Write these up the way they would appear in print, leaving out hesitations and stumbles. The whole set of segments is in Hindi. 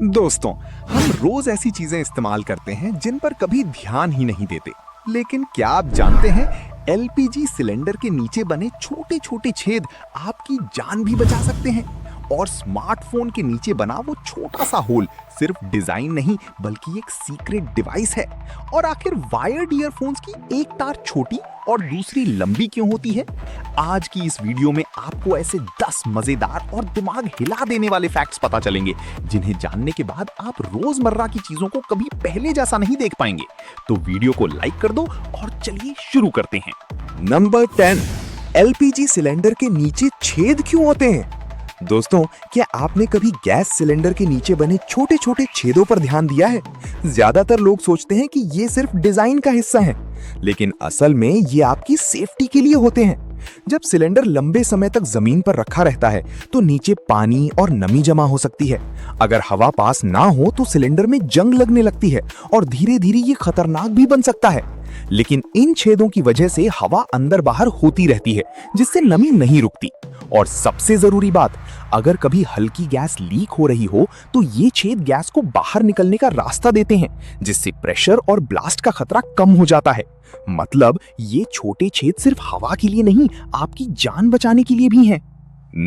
दोस्तों, हम रोज ऐसी चीजें इस्तेमाल करते हैं जिन पर कभी ध्यान ही नहीं देते। लेकिन क्या आप जानते हैं, एलपीजी सिलेंडर के नीचे बने छोटे छोटे छेद आपकी जान भी बचा सकते हैं। और स्मार्टफोन के नीचे बना वो छोटा सा होल सिर्फ डिजाइन नहीं बल्कि एक सीक्रेट डिवाइस है। और आखिर वायर्ड ईयरफोन्स की एक तार छोटी और दूसरी लंबी क्यों होती है? आज की इस वीडियो में आपको ऐसे 10 मजेदार और दिमाग हिला देने वाले फैक्ट्स पता चलेंगे जिन्हें जानने के बाद आप रोजमर्रा की चीजों को कभी पहले जैसा नहीं देख पाएंगे। तो वीडियो को लाइक कर दो और चलिए शुरू करते हैं। नंबर 10, एलपीजी सिलेंडर के नीचे छेद क्यों होते हैं? दोस्तों, क्या आपने कभी गैस सिलेंडर के नीचे बने छोटे छोटे छेदों पर ध्यान दिया है? ज्यादातर लोग सोचते हैं कि ये सिर्फ डिजाइन का हिस्सा है, लेकिन असल में ये आपकी सेफ्टी के लिए होते हैं। जब सिलेंडर लंबे समय तक जमीन पर रखा रहता है तो नीचे पानी और नमी जमा हो सकती है। अगर हवा पास ना हो तो सिलेंडर में जंग लगने लगती है और धीरे धीरे ये खतरनाक भी बन सकता है। लेकिन इन छेदों की वजह से हवा अंदर बाहर होती रहती है, जिससे नमी नहीं रुकती। और सबसे जरूरी बात, अगर कभी हल्की गैस लीक हो रही हो तो ये छेद गैस को बाहर निकलने का रास्ता देते हैं, जिससे प्रेशर और ब्लास्ट का खतरा कम हो जाता है। मतलब ये छोटे छेद सिर्फ हवा के लिए नहीं, आपकी जान बचाने के लिए भी हैं।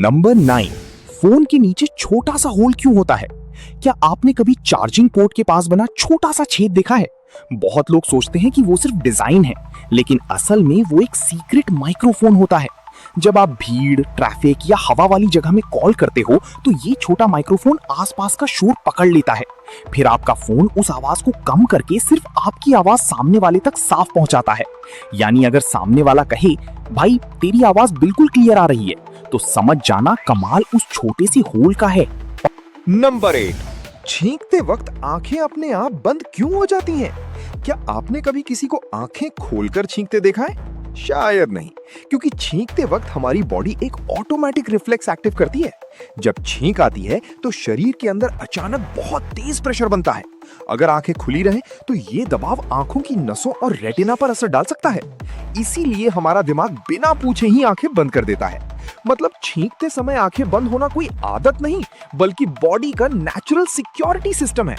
नंबर 9, फोन के नीचे छोटा सा होल क्यों होता है? क्या आपने कभी चार्जिंग पोर्ट के पास बना छोटा सा छेद देखा है? बहुत लोग सोचते हैं कि वो सिर्फ डिजाइन है, लेकिन असल में वो एक सीक्रेट माइक्रोफोन होता है। जब आप भीड़, ट्रैफिक या हवा वाली जगह में कॉल करते हो तो ये छोटा माइक्रोफोन आसपास का शोर पकड़ लेता है। फिर आपका फोन उस आवाज को कम करके सिर्फ आपकी आवाज सामने वाले तक साफ पहुंचाता है। यानी अगर सामने वाला कहे, भाई तेरी आवाज बिल्कुल क्लियर आ रही है, तो समझ जाना कमाल उस छोटे से होल का है। नंबर 8, छींकते वक्त आंखें अपने आप बंद क्यों हो जाती हैं? क्या आपने कभी किसी को आंखें खोलकर छींकते देखा है? शायद नहीं, क्योंकि छींकते वक्त हमारी बॉडी एक ऑटोमेटिक रिफ्लेक्स एक्टिव करती है। जब छींक आती है तो शरीर के अंदर अचानक बहुत तेज प्रेशर बनता है। अगर आंखें खुली रहें तो ये दबाव आंखों की नसों और रेटिना पर असर डाल सकता है। इसीलिए हमारा दिमाग बिना पूछे ही आंखें बंद कर देता है। मतलब छींकते समय आंखें बंद होना कोई आदत नहीं, बल्कि बॉडी का नेचुरल सिक्योरिटी सिस्टम है।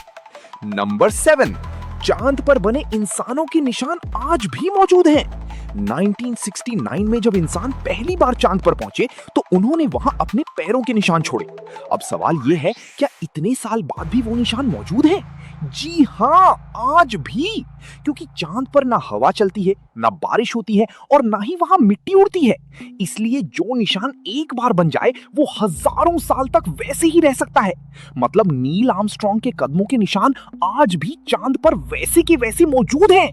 नंबर 7, चांद पर बने इंसानों के निशान आज भी मौजूद हैं। 1969 में जब इंसान पहली बार चांद पर पहुंचे तो उन्होंने वहां अपने पैरों के निशान छोड़े। अब सवाल यह है, क्या इतने साल बाद भी वो निशान मौजूद हैं? जी हाँ, आज भी। क्योंकि चांद पर ना हवा चलती है, ना बारिश होती है और ना ही वहां मिट्टी उड़ती है। इसलिए जो निशान एक बार बन जाए वो हजारों साल तक वैसे ही रह सकता है। मतलब नील आर्मस्ट्रॉन्ग के कदमों के निशान आज भी चांद पर वैसे के वैसे मौजूद हैं।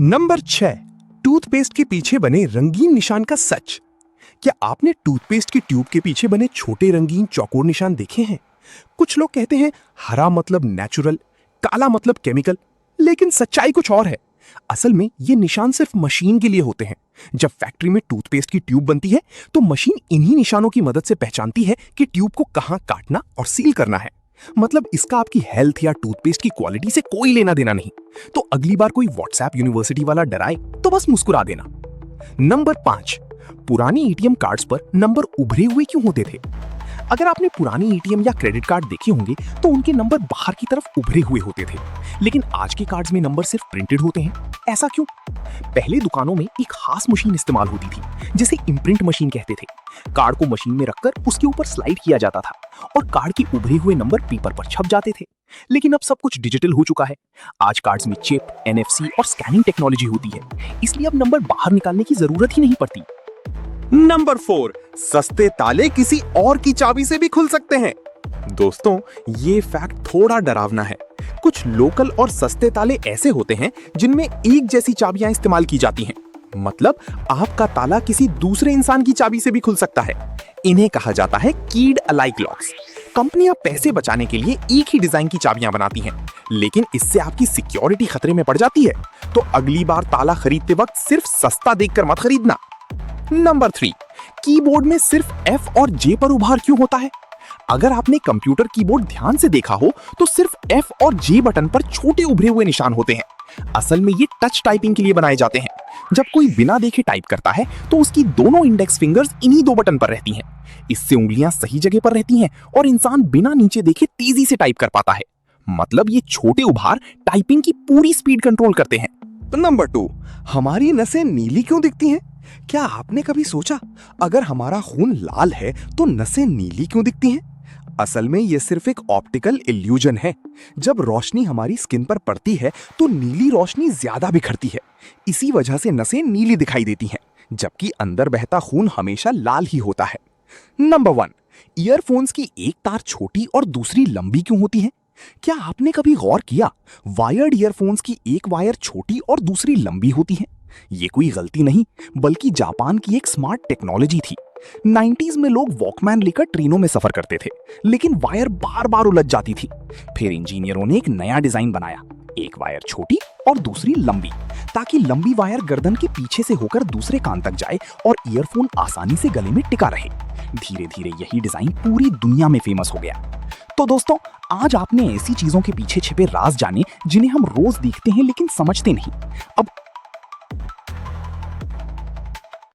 नंबर 6, टूथपेस्ट के पीछे बने रंगीन निशान का सच। क्या आपने टूथपेस्ट की ट्यूब के पीछे बने छोटे रंगीन चौकोर निशान देखे हैं? कुछ लोग कहते हैं हरा मतलब नेचुरल, काला मतलब केमिकल, लेकिन सच्चाई कुछ और है। असल में ये निशान सिर्फ मशीन के लिए होते हैं। जब फैक्ट्री में टूथपेस्ट की ट्यूब बनती है तो मशीन इन्हीं निशानों की मदद से पहचानती है कि ट्यूब को कहां काटना और सील करना है। मतलब इसका आपकी हेल्थ या टूथपेस्ट की क्वालिटी से कोई लेना देना नहीं। तो अगली बार कोई व्हाट्सएप यूनिवर्सिटी वाला डराए तो बस मुस्कुरा देना। नंबर 5, पुरानी एटीएम कार्ड्स पर नंबर उभरे हुए क्यों होते थे? अगर आपने पुरानी एटीएम या क्रेडिट कार्ड देखे होंगे तो उनके नंबर बाहर की तरफ उभरे हुए होते थे, लेकिन आज के कार्ड्स में नंबर सिर्फ प्रिंटेड होते हैं। ऐसा क्यों? पहले दुकानों में एक खास मशीन इस्तेमाल होती थी जिसे इम्प्रिंट मशीन कहते थे। कार्ड को मशीन में रखकर उसके ऊपर स्लाइड किया जाता था और कार्ड के उभरे हुए नंबर पेपर पर छप जाते थे। लेकिन अब सब कुछ डिजिटल हो चुका है। आज कार्ड्स में चिप, एनएफसी और स्कैनिंग टेक्नोलॉजी होती है, इसलिए अब नंबर बाहर निकालने की जरूरत ही नहीं पड़ती। नंबर 4, सस्ते ताले किसी और की चाबी से भी खुल सकते हैं। दोस्तों, ये फैक्ट थोड़ा डरावना है। कुछ लोकल और सस्ते ताले ऐसे होते हैं जिनमें एक जैसी चाबियां इस्तेमाल की जाती हैं। मतलब आपका ताला किसी दूसरे इंसान की चाबी से भी खुल सकता है। इन्हें कहा जाता है कीड अलाइक लॉक्स। कंपनियां पैसे बचाने के लिए एक ही डिजाइन की चाबियां बनाती हैं, लेकिन इससे आपकी सिक्योरिटी खतरे में पड़ जाती है। तो अगली बार ताला खरीदते वक्त सिर्फ सस्ता देखकर मत खरीदना। नंबर 3, कीबोर्ड में सिर्फ F और J पर उभार क्यों होता है? अगर आपने कंप्यूटर कीबोर्ड ध्यान से देखा हो तो सिर्फ F और J बटन पर छोटे उभरे हुए निशान होते हैं। असल में ये टच टाइपिंग के लिए बनाए जाते हैं। जब कोई बिना देखे टाइप करता है तो उसकी दोनों इंडेक्स फिंगर्स इन्हीं 2 बटन पर रहती हैं। इससे उंगलियां सही जगह पर रहती हैं और इंसान बिना नीचे देखे तेजी से टाइप कर पाता है। मतलब ये छोटे उभार टाइपिंग की पूरी स्पीड कंट्रोल करते हैं। नंबर 2, हमारी नसें नीली क्यों दिखती हैं? क्या आपने कभी सोचा अगर हमारा खून लाल है तो नसें नीली क्यों दिखती हैं? असल में ये सिर्फ एक ऑप्टिकल इल्यूजन है। जब रोशनी हमारी स्किन पर पड़ती है तो नीली रोशनी ज्यादा बिखरती है। इसी वजह से नसें नीली दिखाई देती हैं, जबकि अंदर बहता खून हमेशा लाल ही होता है। नंबर 1, ईयरफोन्स की एक तार छोटी और दूसरी लंबी क्यों होती है? क्या आपने कभी गौर किया वायर्ड ईयरफोन्स की एक वायर छोटी और दूसरी लंबी होती है? ये कोई गलती नहीं, बल्कि जापान की एक स्मार्ट टेक्नोलॉजी थी। 90s में लोग वॉकमैन लेकर ट्रेनों में सफर करते थे, लेकिन वायर बार बार उलझ जाती थी। फिर इंजीनियरों ने एक नया डिजाइन बनाया, एक वायर छोटी और दूसरी लंबी, ताकि लंबी वायर गर्दन के पीछे से होकर दूसरे कान तक जाए और ईयरफोन आसानी से गले में टिका रहे। धीरे धीरे यही डिजाइन पूरी दुनिया में फेमस हो गया। तो दोस्तों, आज आपने ऐसी चीजों के पीछे छिपे राज जाने जिन्हें हम रोज देखते हैं लेकिन समझते नहीं। अब